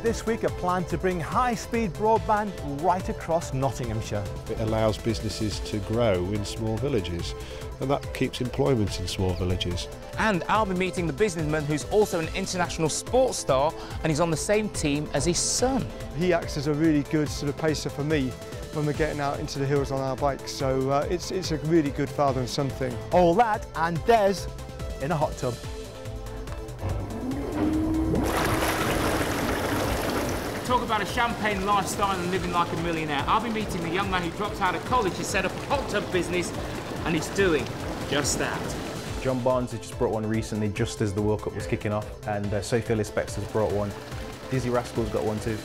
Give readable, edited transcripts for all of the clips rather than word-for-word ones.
this week a plan to bring high-speed broadband right across Nottinghamshire. It allows businesses to grow in small villages, and that keeps employment in small villages. And I'll be meeting the businessman who's also an international sports star, and he's on the same team as his son. He acts as a really good sort of pacer for me when we're getting out into the hills on our bikes, so it's a really good father and son thing. All that and Des in a hot tub. Talk about a champagne lifestyle and living like a millionaire. I'll be meeting the young man who dropped out of college to set up a hot tub business, and he's doing just that. John Barnes has just brought one recently, just as the World Cup was kicking off, and Sophie Ellis-Bex has brought one. Dizzy Rascal's got one too.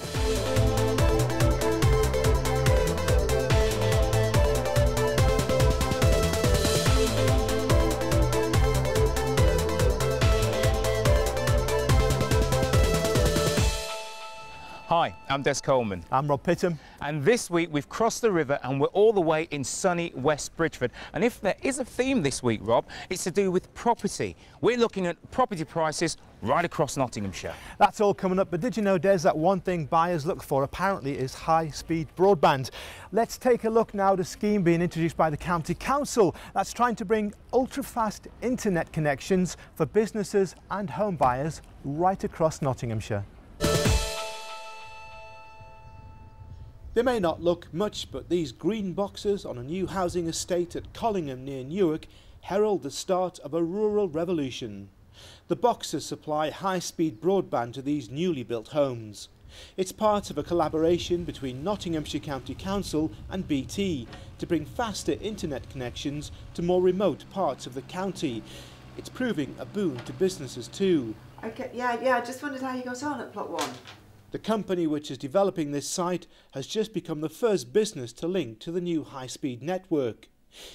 Hi, I'm Des Coleman. I'm Rob Pittham. And this week we've crossed the river and we're all the way in sunny West Bridgford. And if there is a theme this week, Rob, it's to do with property. We're looking at property prices right across Nottinghamshire. That's all coming up, but did you know, Des, that one thing buyers look for apparently is high-speed broadband? Let's take a look now at a scheme being introduced by the County Council that's trying to bring ultra-fast internet connections for businesses and home buyers right across Nottinghamshire. They may not look much, but these green boxes on a new housing estate at Collingham near Newark herald the start of a rural revolution. The boxes supply high-speed broadband to these newly built homes. It's part of a collaboration between Nottinghamshire County Council and BT to bring faster internet connections to more remote parts of the county. It's proving a boon to businesses too. Okay, yeah, I just wondered how you got on at Plot 1. The company which is developing this site has just become the first business to link to the new high-speed network.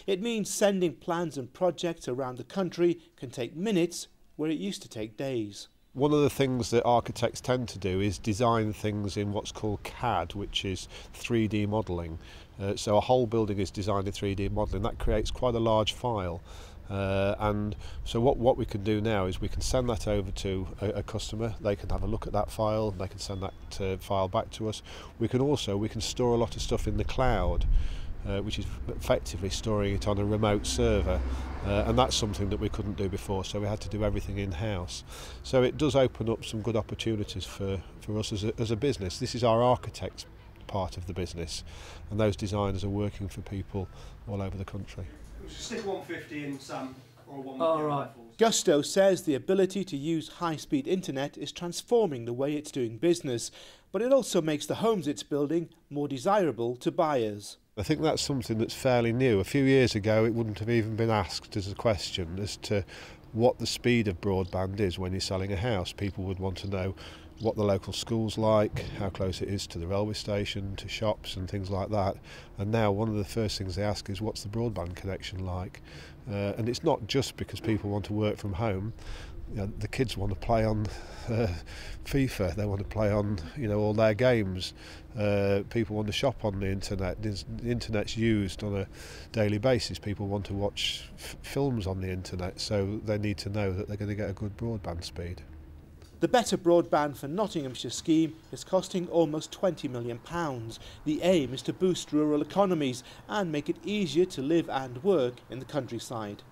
It means sending plans and projects around the country can take minutes where it used to take days. One of the things that architects tend to do is design things in what's called CAD, which is 3D modelling. So a whole building is designed in 3D modelling. That creates quite a large file. And so what we can do now is we can send that over to a customer. They can have a look at that file. They can send that file back to us. We can store a lot of stuff in the cloud, which is effectively storing it on a remote server, and that's something that we couldn't do before, so we had to do everything in-house. So it does open up some good opportunities for us as a business. This is our architects part of the business, and those designers are working for people all over the country. Stick 150 in, Sam, or 150. All right. Gusto says the ability to use high-speed internet is transforming the way it's doing business, but it also makes the homes it's building more desirable to buyers. I think that's something that's fairly new. A few years ago it wouldn't have even been asked as a question as to what the speed of broadband is when you're selling a house. People would want to know what the local school's like, how close it is to the railway station, to shops and things like that. And now one of the first things they ask is, what's the broadband connection like? And it's not just because people want to work from home. You know, the kids want to play on FIFA, they want to play on all their games. People want to shop on the internet. The internet's used on a daily basis. People want to watch films on the internet, so they need to know that they're going to get a good broadband speed. The Better Broadband for Nottinghamshire scheme is costing almost £20 million. The aim is to boost rural economies and make it easier to live and work in the countryside.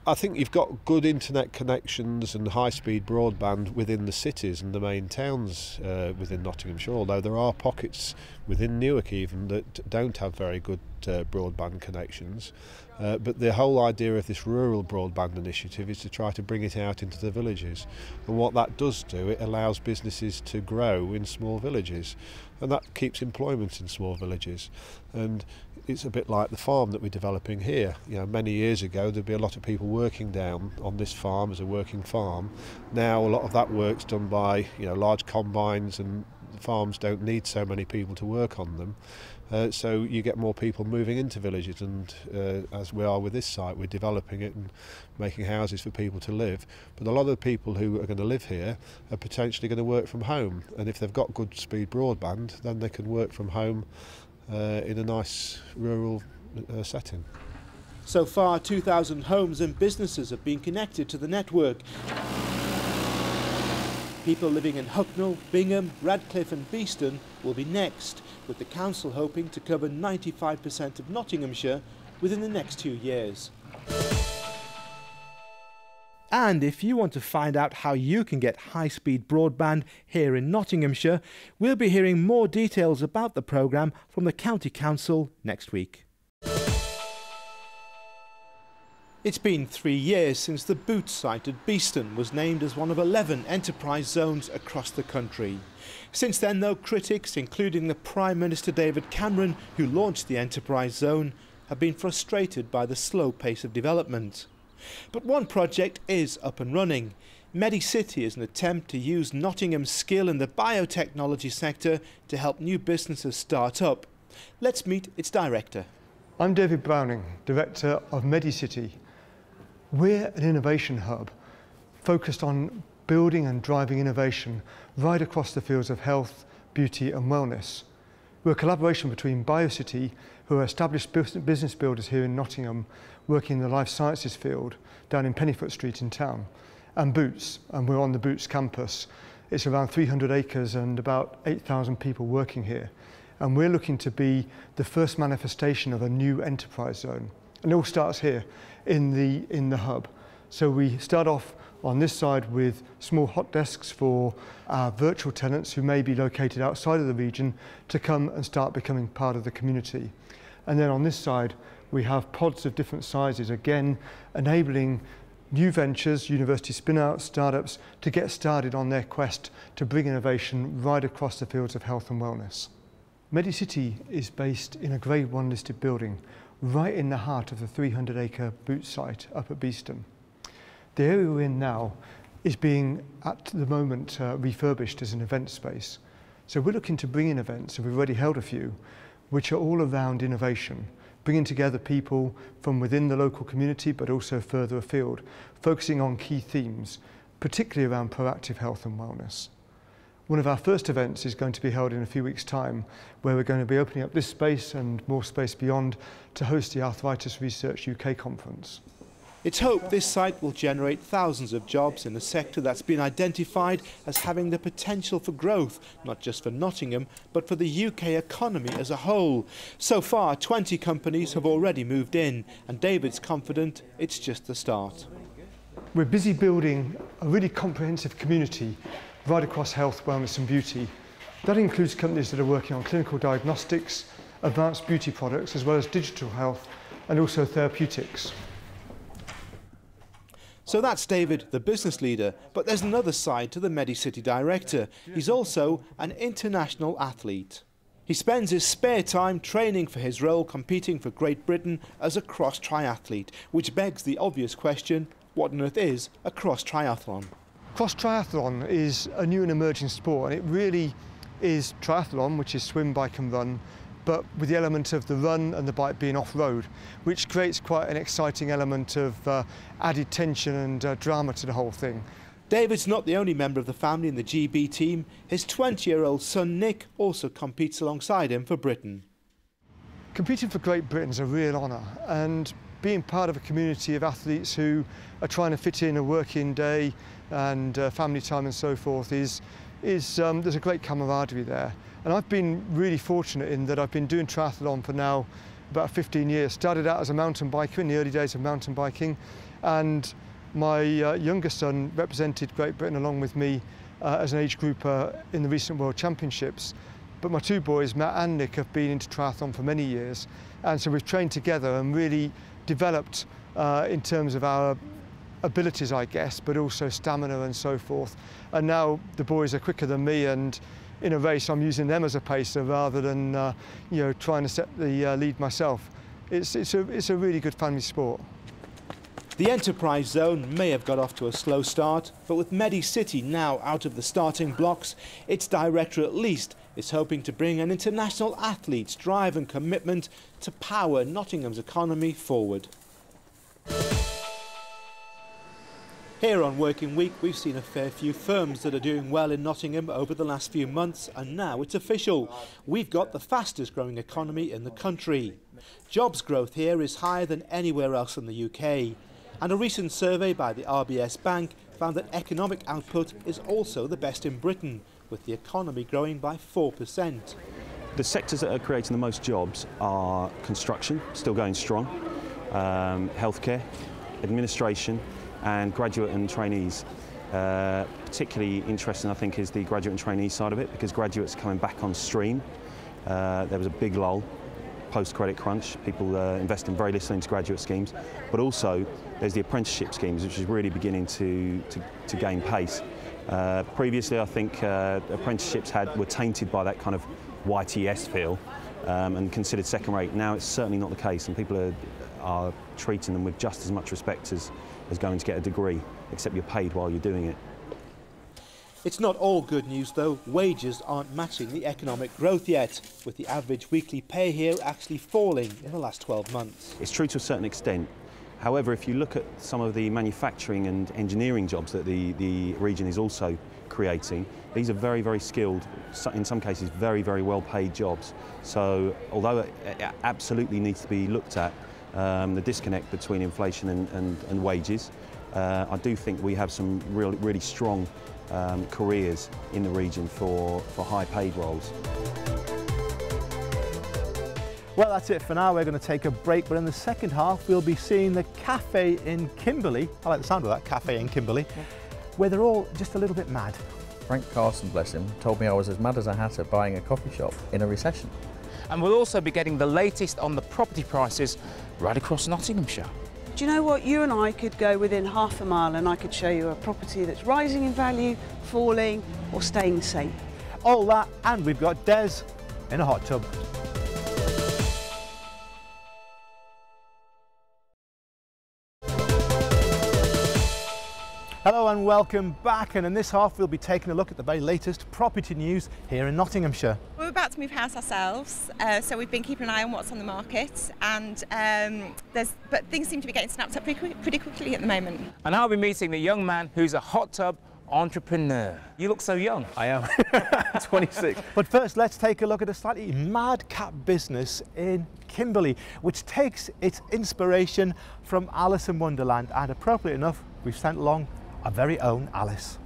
I think you've got good internet connections and high-speed broadband within the cities and the main towns within Nottinghamshire, although there are pockets within Newark even that don't have very good broadband connections. But the whole idea of this rural broadband initiative is to try to bring it out into the villages. And what that does do, it allows businesses to grow in small villages. And that keeps employment in small villages. And it's a bit like the farm that we're developing here. Many years ago there'd be a lot of people working down on this farm as a working farm. Now a lot of that work's done by large combines, and farms don't need so many people to work on them. So you get more people moving into villages, and as we are with this site, we're developing it and making houses for people to live. But a lot of the people who are going to live here are potentially going to work from home, and if they've got good speed broadband, then they can work from home in a nice rural setting. So far, 2,000 homes and businesses have been connected to the network. People living in Hucknall, Bingham, Radcliffe and Beeston will be next, with the council hoping to cover 95% of Nottinghamshire within the next 2 years. And if you want to find out how you can get high-speed broadband here in Nottinghamshire, we'll be hearing more details about the programme from the County Council next week. It's been 3 years since the Boots site at Beeston was named as one of 11 enterprise zones across the country. Since then, though, critics, including the Prime Minister David Cameron, who launched the enterprise zone, have been frustrated by the slow pace of development. But one project is up and running. Medicity is an attempt to use Nottingham's skill in the biotechnology sector to help new businesses start up. Let's meet its director. I'm David Browning, Director of Medicity. We're an innovation hub focused on building and driving innovation right across the fields of health, beauty and wellness. We're a collaboration between BioCity, who are established business builders here in Nottingham, working in the life sciences field down in Pennyfoot Street in town, and Boots, and we're on the Boots campus. It's around 300 acres and about 8,000 people working here. And we're looking to be the first manifestation of a new enterprise zone. And it all starts here in the hub. So we start off on this side with small hot desks for our virtual tenants who may be located outside of the region to come and start becoming part of the community. And then on this side, we have pods of different sizes, again, enabling new ventures, university spin-outs, startups, to get started on their quest to bring innovation right across the fields of health and wellness. Medicity is based in a Grade 1 listed building, right in the heart of the 300-acre Boots site up at Beeston. The area we're in now is being, at the moment, refurbished as an event space. So we're looking to bring in events, and we've already held a few, which are all around innovation, bringing together people from within the local community, but also further afield, focusing on key themes, particularly around proactive health and wellness. One of our first events is going to be held in a few weeks' time, where we're going to be opening up this space and more space beyond to host the Arthritis Research UK conference. It's hoped this site will generate thousands of jobs in a sector that's been identified as having the potential for growth, not just for Nottingham, but for the UK economy as a whole. So far, 20 companies have already moved in, and David's confident it's just the start. We're busy building a really comprehensive community right across health, wellness and beauty. That includes companies that are working on clinical diagnostics, advanced beauty products, as well as digital health and also therapeutics. So that's David, the business leader, but there's another side to the Medicity director. He's also an international athlete. He spends his spare time training for his role competing for Great Britain as a cross triathlete, which begs the obvious question, what on earth is a cross triathlon? Cross triathlon is a new and emerging sport, and it really is triathlon, which is swim, bike and run, but with the element of the run and the bike being off-road, which creates quite an exciting element of added tension and drama to the whole thing. David's not the only member of the family in the GB team. His 20-year-old son Nick also competes alongside him for Britain. Competing for Great Britain is a real honour, and being part of a community of athletes who are trying to fit in a working day and family time and so forth there's a great camaraderie there. And I've been really fortunate in that I've been doing triathlon for now about 15 years. Started out as a mountain biker in the early days of mountain biking, and my younger son represented Great Britain along with me as an age grouper in the recent World Championships. But my two boys, Matt and Nick, have been into triathlon for many years, and so we've trained together and really developed in terms of our abilities, I guess, but also stamina and so forth. And now the boys are quicker than me, and in a race I'm using them as a pacer rather than trying to set the lead myself. It's a really good family sport. The enterprise zone may have got off to a slow start, but with Medicity now out of the starting blocks, its director at least is hoping to bring an international athlete's drive and commitment to power Nottingham's economy forward. Here on Working Week, we've seen a fair few firms that are doing well in Nottingham over the last few months, and now it's official. We've got the fastest growing economy in the country. Jobs growth here is higher than anywhere else in the UK. And a recent survey by the RBS Bank found that economic output is also the best in Britain, with the economy growing by 4%. The sectors that are creating the most jobs are construction, still going strong, healthcare, administration and graduate and trainees. Particularly interesting, I think, is the graduate and trainee side of it, because graduates are coming back on stream. There was a big lull post-credit crunch, people investing very little into graduate schemes, but also there's the apprenticeship schemes, which is really beginning to gain pace. Previously, I think apprenticeships were tainted by that kind of YTS feel and considered second rate. Now it's certainly not the case, and people are treating them with just as much respect as going to get a degree, except you're paid while you're doing it. It's not all good news though. Wages aren't matching the economic growth yet, with the average weekly pay here actually falling in the last 12 months. It's true to a certain extent. However, if you look at some of the manufacturing and engineering jobs that the region is also creating, these are very, very skilled, in some cases very, very well paid jobs. So although it absolutely needs to be looked at, the disconnect between inflation and wages, I do think we have some really strong careers in the region for high paid roles. Well, that's it for now. We're going to take a break, but in the second half we'll be seeing the cafe in Kimberley. I like the sound of that, cafe in Kimberley, where they're all just a little bit mad. Frank Carson, bless him, told me I was as mad as a hatter buying a coffee shop in a recession. And we'll also be getting the latest on the property prices right across Nottinghamshire. Do you know what? You and I could go within half a mile and I could show you a property that's rising in value, falling or staying the same. All that, and we've got Des in a hot tub. Hello and welcome back, and in this half we'll be taking a look at the very latest property news here in Nottinghamshire. We're about to move house ourselves, so we've been keeping an eye on what's on the market, and but things seem to be getting snapped up pretty quickly at the moment. And I'll be meeting the young man who's a hot tub entrepreneur. You look so young. I am 26. But first, let's take a look at a slightly madcap business in Kimberley, which takes its inspiration from Alice in Wonderland, and appropriate enough, we've sent along our very own Alice.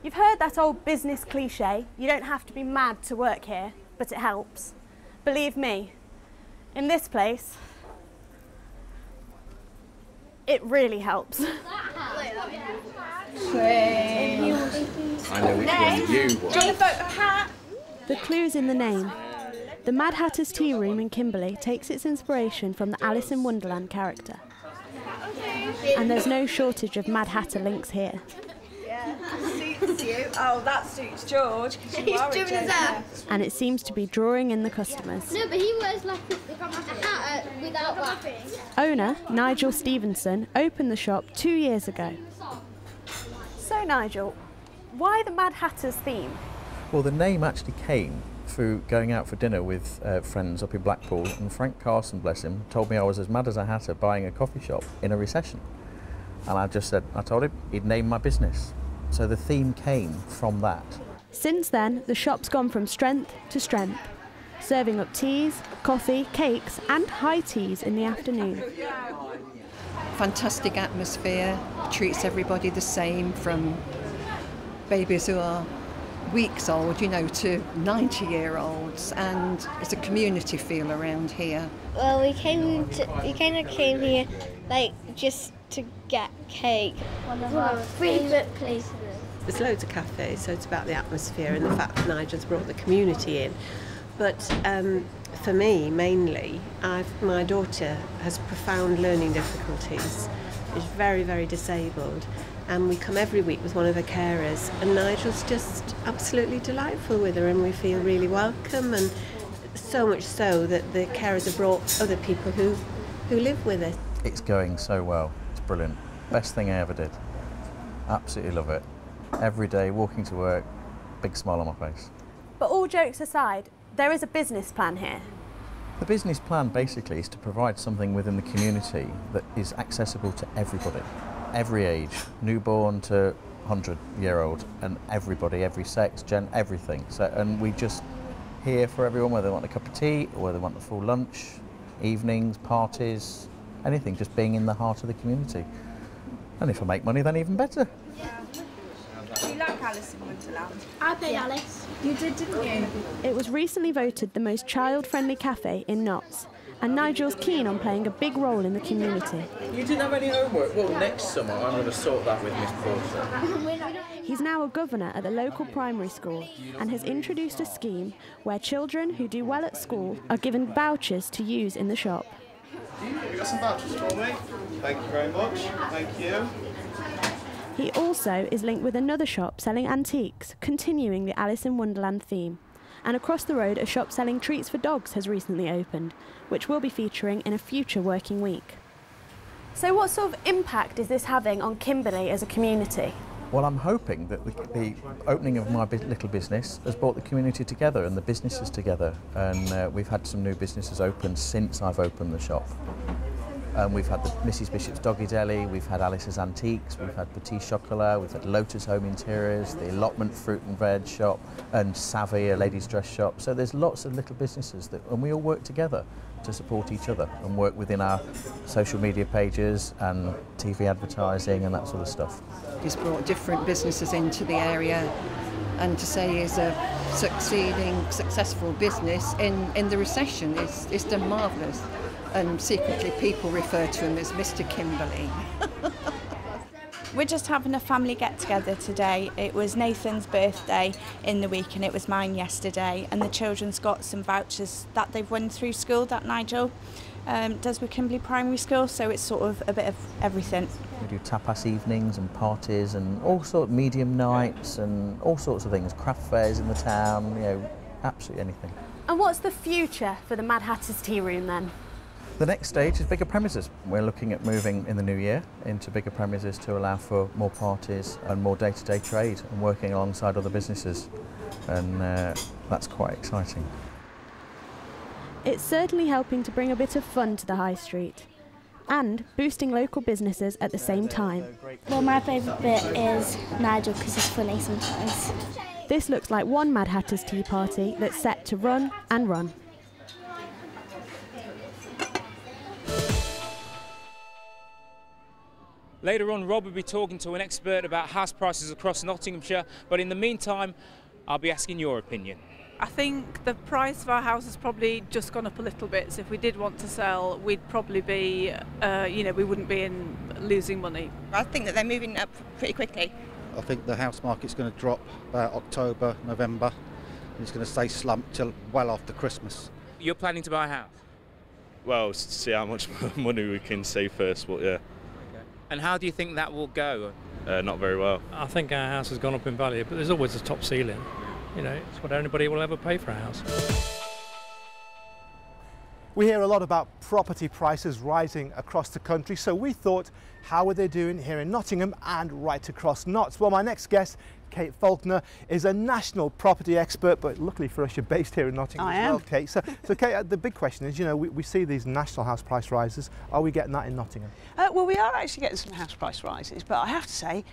You've heard that old business cliche, you don't have to be mad to work here, but it helps. Believe me, in this place, it really helps. I know which one you want. The clue's in the name. The Madhatters Tea Room in Kimberley takes its inspiration from the Alice in Wonderland character. And there's no shortage of Mad Hatter links here. Yeah, suits you. Oh, that suits George. He's doing his hair. And it seems to be drawing in the customers. No, but he wears like a hat without that. Owner, Nygel Stevenson, opened the shop 2 years ago. So Nigel, why the Mad Hatters theme? Well, the name actually came through going out for dinner with friends up in Blackpool, and Frank Carson, bless him, told me I was as mad as a hatter buying a coffee shop in a recession. And I told him he'd name my business. So the theme came from that. Since then, the shop's gone from strength to strength, serving up teas, coffee, cakes and high teas in the afternoon. Fantastic atmosphere, treats everybody the same, from babies who are weeks old, you know, to 90-year-olds, and it's a community feel around here. Well, we kind of came here like just to get cake. One of our favourite places. There's loads of cafes, so it's about the atmosphere and the fact that Nigel's brought the community in. But for me, mainly, my daughter has profound learning difficulties. She's very, very disabled. And we come every week with one of her carers, and Nigel's just absolutely delightful with her, and we feel really welcome, and so much so that the carers have brought other people who live with her. It's going so well. It's brilliant. Best thing I ever did. Absolutely love it. Every day, walking to work, big smile on my face. But all jokes aside, there is a business plan here. The business plan basically is to provide something within the community that is accessible to everybody. Every age, newborn to 100-year-old, and everybody, every sex, everything. So, and we just here for everyone, whether they want a cup of tea or whether they want a full lunch, evenings, parties, anything, just being in the heart of the community. And if I make money, then even better. Do you like Alice in Wonderland? I played Alice. You did, didn't you? It was recently voted the most child-friendly cafe in Notts, and Nygel's keen on playing a big role in the community. You didn't have any homework? Well, next summer I'm going to sort that with Miss Porter. He's now a governor at the local primary school and has introduced a scheme where children who do well at school are given vouchers to use in the shop. You got some vouchers for me? Thank you very much. Thank you. He also is linked with another shop selling antiques, continuing the Alice in Wonderland theme. And across the road, a shop selling treats for dogs has recently opened, which will be featuring in a future working week. So what sort of impact is this having on Kimberley as a community? Well, I'm hoping that the opening of my little business has brought the community together and the businesses together. And we've had some new businesses open since I've opened the shop. We've had the Mrs Bishop's Doggy Deli, we've had Alice's Antiques, we've had Petit Chocolat, we've had Lotus Home Interiors, the Allotment Fruit and Veg shop, and Savvy, a ladies' dress shop. So there's lots of little businesses and we all work together to support each other and work within our social media pages and TV advertising and that sort of stuff. He's brought different businesses into the area, and to say he's a successful business in the recession is done marvellous. And secretly people refer to him as Mr. Kimberley. We're just having a family get-together today. It was Nathan's birthday in the week and it was mine yesterday, and the children's got some vouchers that they've won through school that Nygel does with Kimberley Primary School, so it's sort of a bit of everything. We do tapas evenings and parties and all sorts of medium nights and all sorts of things, craft fairs in the town, you know, absolutely anything. And what's the future for the Madhatters Tea Room then? The next stage is bigger premises. We're looking at moving in the new year into bigger premises to allow for more parties and more day-to-day trade and working alongside other businesses, and that's quite exciting. It's certainly helping to bring a bit of fun to the high street and boosting local businesses at the same time. Well, my favourite bit is Nygel because he's funny sometimes. This looks like one Madhatters tea party that's set to run and run. Later on, Rob will be talking to an expert about house prices across Nottinghamshire, but in the meantime, I'll be asking your opinion. I think the price of our house has probably just gone up a little bit, so if we did want to sell, we'd probably be, we wouldn't be in losing money. I think that they're moving up pretty quickly. I think the house market's going to drop about October, November, and it's going to stay slumped till well after Christmas. You're planning to buy a house? Well, see how much money we can save first, but yeah. And how do you think that will go? Not very well. I think our house has gone up in value, but there's always a top ceiling. You know, it's what anybody will ever pay for a house. We hear a lot about property prices rising across the country, so we thought, how are they doing here in Nottingham and right across Notts? Well, my next guest, Kate Faulkner, is a national property expert, but luckily for us, you're based here in Nottingham as well, Kate. So Kate, the big question is, you know, we see these national house price rises. Are we getting that in Nottingham? Well, we are actually getting some house price rises, but I have to say,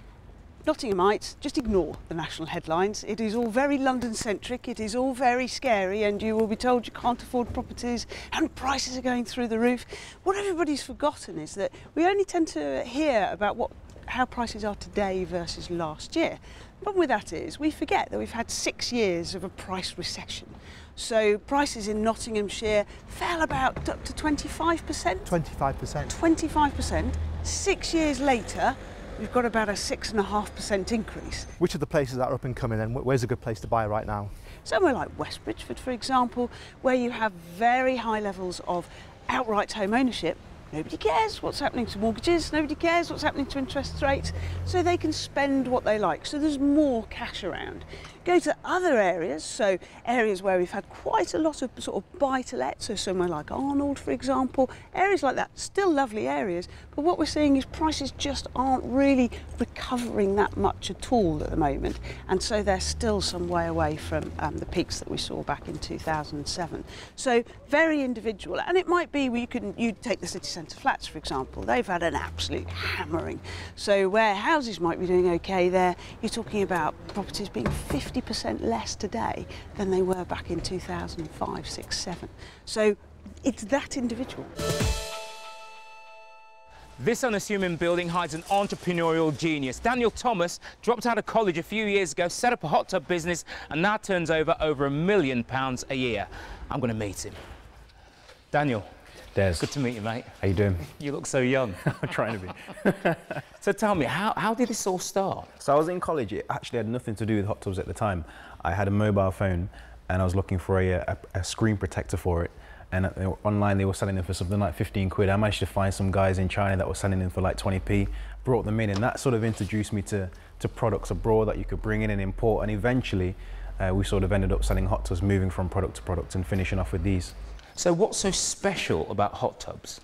Nottinghamites, just ignore the national headlines. It is all very London-centric, it is all very scary, and you will be told you can't afford properties and prices are going through the roof. What everybody's forgotten is that we only tend to hear about how prices are today versus last year. The problem with that is we forget that we've had 6 years of a price recession. So prices in Nottinghamshire fell about up to 25%. 25%? 25%. 6 years later, we've got about a 6.5% increase. Which are the places that are up and coming, and where's a good place to buy right now? Somewhere like West Bridgford, for example, where you have very high levels of outright home ownership. Nobody cares what's happening to mortgages, nobody cares what's happening to interest rates, so they can spend what they like, so there's more cash around. Go to other areas, so areas where we've had quite a lot of sort of buy-to-let, so somewhere like Arnold, for example, areas like that, still lovely areas, but what we're seeing is prices just aren't really recovering that much at all at the moment, and so they're still some way away from the peaks that we saw back in 2007. So very individual, and it might be you take the city centre flats, for example, they've had an absolute hammering. So where houses might be doing okay there, you're talking about properties being 50% less today than they were back in 2005, 6, 7. So it's that individual. This unassuming building hides an entrepreneurial genius. Daniel Thomas dropped out of college a few years ago, set up a hot tub business, and now turns over £1 million a year. I'm going to meet him. Daniel. Des. Good to meet you, mate. How you doing? You look so young. I'm trying to be. So tell me, how did this all start? So I was in college. It actually had nothing to do with hot tubs at the time. I had a mobile phone and I was looking for a screen protector for it. And online they were selling them for something like 15 quid. I managed to find some guys in China that were selling them for like 20p, brought them in, and that sort of introduced me to products abroad that you could bring in and import. And eventually we sort of ended up selling hot tubs, moving from product to product and finishing off with these. So what's so special about hot tubs?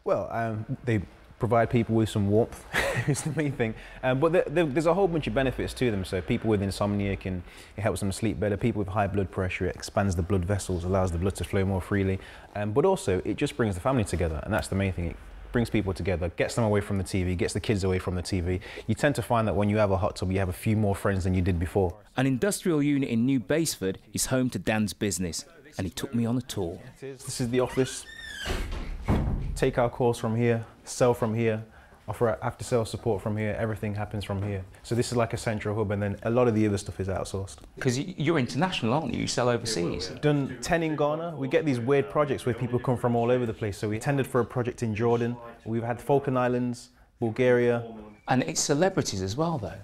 Well, they provide people with some warmth, is the main thing. But there's a whole bunch of benefits to them. So people with insomnia, it helps them sleep better. People with high blood pressure, it expands the blood vessels, allows the blood to flow more freely. But also, it just brings the family together, and that's the main thing. It brings people together, gets them away from the TV, gets the kids away from the TV. You tend to find that when you have a hot tub, you have a few more friends than you did before. An industrial unit in New Basford is home to Dan's business, and he took me on a tour. This is the office. Take our calls from here, sell from here, offer after-sales support from here, everything happens from here. So this is like a central hub, and then a lot of the other stuff is outsourced. Because you're international, aren't you? You sell overseas. Done 10 in Ghana. We get these weird projects where people come from all over the place. So we tendered for a project in Jordan. We've had Falkland Islands, Bulgaria. And it's celebrities as well, though.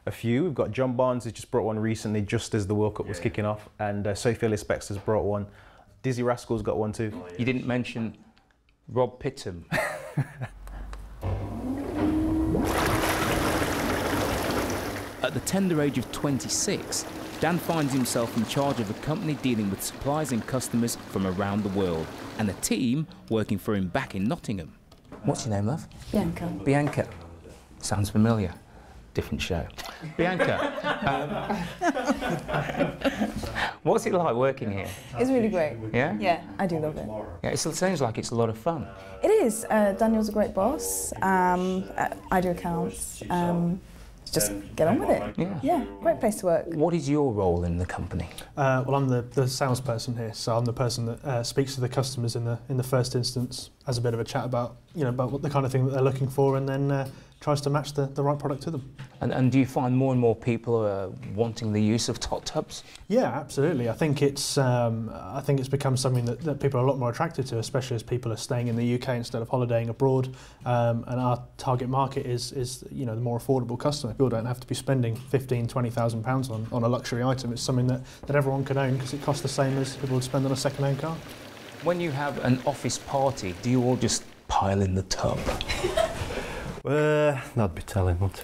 A few. We've got John Barnes, who's just brought one recently, just as the World Cup was kicking off, and Sophia Ellis-Bextor's brought one. Dizzy Rascal's got one too. You didn't mention Rob Pittham. At the tender age of 26, Dan finds himself in charge of a company dealing with suppliers and customers from around the world, and a team working for him back in Nottingham. What's your name, love? Bianca. Bianca. Sounds familiar. Different show. Bianca, what's it like working here? It's really great. Yeah? Yeah, I do love it. Yeah, it sounds like it's a lot of fun. It is. Daniel's a great boss. I do accounts. Just get on with it. Yeah. Yeah, great place to work. What is your role in the company? Well, I'm the salesperson here, so I'm the person that speaks to the customers in the first instance, has a bit of a chat about about what the kind of thing that they're looking for, and then tries to match the right product to them. And do you find more and more people are wanting the use of hot tubs? Yeah, absolutely. I think it's become something that people are a lot more attracted to, especially as people are staying in the UK instead of holidaying abroad. And our target market is the more affordable customer. People don't have to be spending £15,000-20,000 on a luxury item. It's something that everyone can own because it costs the same as people would spend on a second-hand car. When you have an office party, do you all just pile in the tub? Not be telling what.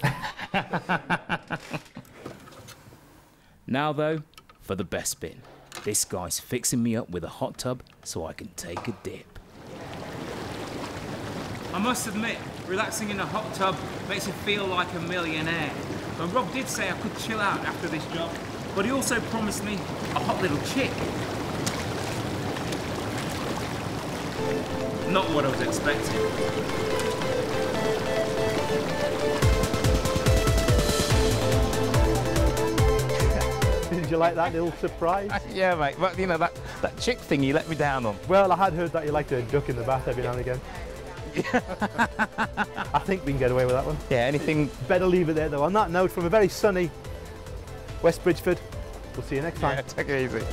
Now though, for the best bit. This guy's fixing me up with a hot tub so I can take a dip. I must admit, relaxing in a hot tub makes you feel like a millionaire. And Rob did say I could chill out after this job, but he also promised me a hot little chick. Not what I was expecting. Did you like that little surprise? Yeah, mate. Well, you know, that chick thing you let me down on. Well, I had heard that you like to duck in the bath every now and again. I think we can get away with that one. Yeah, anything... Better leave it there, though. On that note, from a very sunny West Bridgeford, we'll see you next time. Yeah, take it easy.